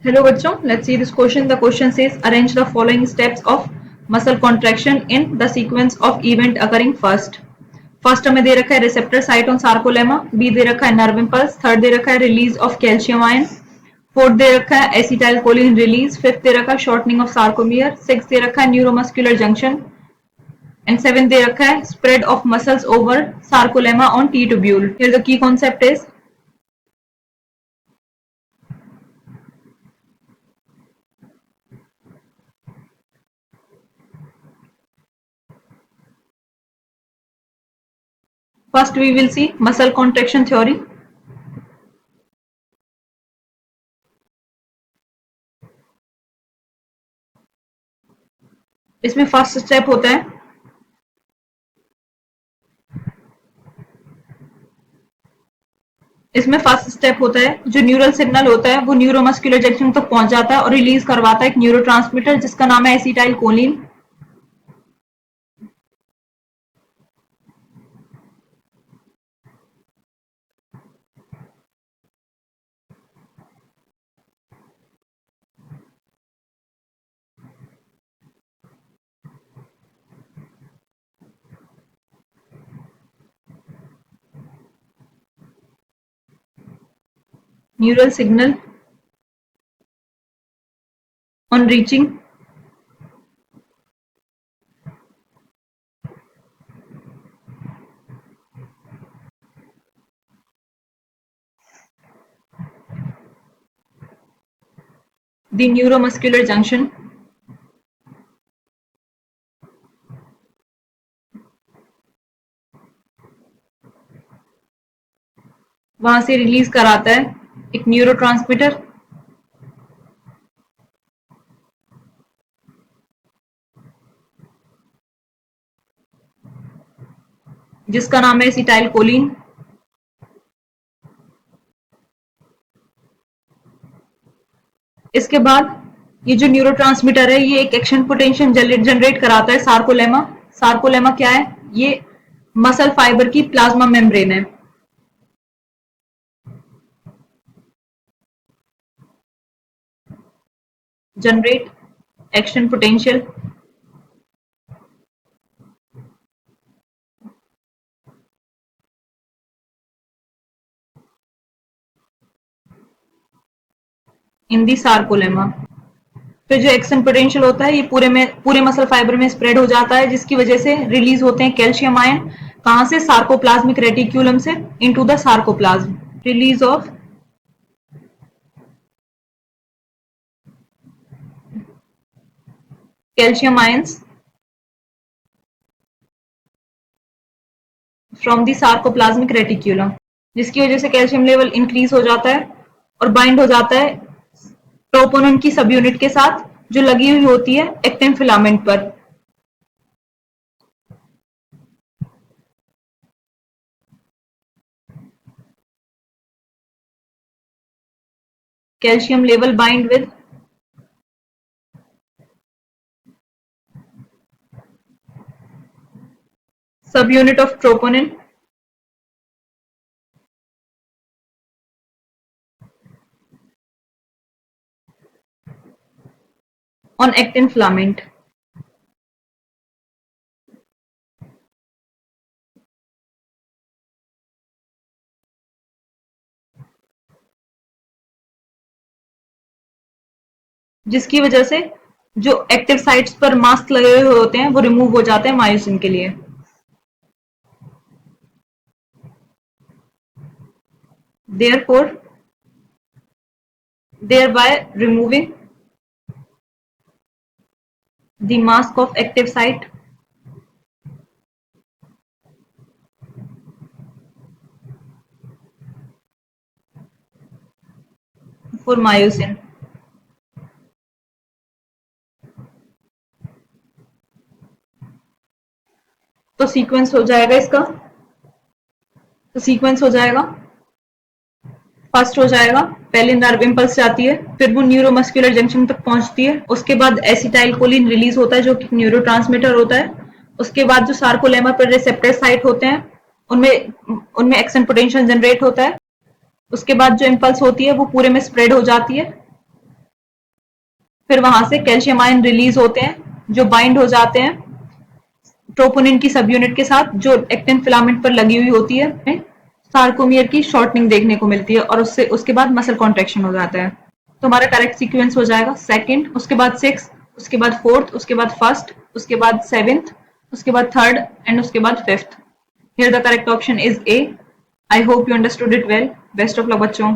Hello बच्चों, let's see this question. The question says arrange the following steps of muscle contraction in the sequence of event occurring first. First हमें दे रखा है receptor site on sarcolemma, B दे रखा है nerve impulse, third दे रखा है release of calcium ion, fourth दे रखा है एसिटाइल कोलिन रिलीज, फिफ्थ दे रखा है शॉर्टनिंग ऑफ सार्कोमियर, सिक्स दे रखा है न्यूरोमस्कुलर जंक्शन एंड सेवन दे रखा है spread of muscles over sarcolemma on T tubule. Here the key concept is first we will see muscle contraction theory. इसमें फर्स्ट स्टेप होता है जो न्यूरल सिग्नल होता है वो न्यूरोमस्कुलर जंक्शन तक पहुंच जाता है और रिलीज करवाता है एक न्यूरोट्रांसमीटर जिसका नाम है acetyl choline. Neural signal on reaching the neuromuscular junction वहां से रिलीज कराता है एक न्यूरोट्रांसमीटर जिसका नाम है एसिटाइल कोलिन. इसके बाद ये जो न्यूरोट्रांसमीटर है ये एक एक्शन पोटेंशियल जनरेट कराता है सार्कोलेमा. सार्कोलेमा क्या है? ये मसल फाइबर की प्लाज्मा मेम्ब्रेन है. Generate action potential in the sarcolemma. फिर जो एक्शन पोटेंशियल होता है ये पूरे मसल फाइबर में स्प्रेड हो जाता है जिसकी वजह से रिलीज होते हैं कैल्शियम आयन. कहां से? सार्कोप्लाज्मिक रेटिक्यूलम से into the sarcoplasm. Release of calcium ions from the sarcoplasmic reticulum जिसकी वजह से कैल्शियम लेवल इंक्रीज हो जाता है और बाइंड हो जाता है ट्रोपोनिन की सब यूनिट के साथ जो लगी हुई होती है एक्टिन फिलामेंट पर. कैल्शियम लेवल बाइंड विद सब unit of troponin on actin filament. जिसकी वजह से जो एक्टिव साइट्स पर मास्क लगे हुए होते हैं वो रिमूव हो जाते हैं मायोसिन के लिए. Therefore, thereby removing the mask of active site for myosin. तो सीक्वेंस हो जाएगा इसका. तो सीक्वेंस हो जाएगा फर्स्ट हो जाएगा पहले नर्व इम्पल्स जाती है फिर वो न्यूरोमस्कुलर जंक्शन तक पहुंचती है. उसके बाद एसिटाइल कोलिन रिलीज होता है जो कि न्यूरोट्रांसमीटर होता है. उसके बाद जो सार्कोलेमा पर रिसेप्टर साइट होते हैं उनमें एक्शन पोटेंशियल जनरेट होता है. उसके बाद जो इम्पल्स होती है वो पूरे में स्प्रेड हो जाती है फिर वहां से कैल्शियम आयन रिलीज होते हैं जो बाइंड हो जाते हैं ट्रोपोनिन की सब यूनिट के साथ जो एक्टिन फिलामेंट पर लगी हुई होती है। सार्कोमियर की शॉर्टनिंग देखने को मिलती है और उससे उसके बाद मसल कॉन्ट्रेक्शन हो जाता है। तो हमारा करेक्ट सीक्वेंस हो जाएगा सेकंड, उसके बाद सिक्स, उसके बाद फोर्थ, उसके बाद फर्स्ट, उसके बाद सेवेंथ, उसके बाद थर्ड एंड उसके बाद fifth. Here the correct option is a. I hope you understood it well. Best of luck बच्चों।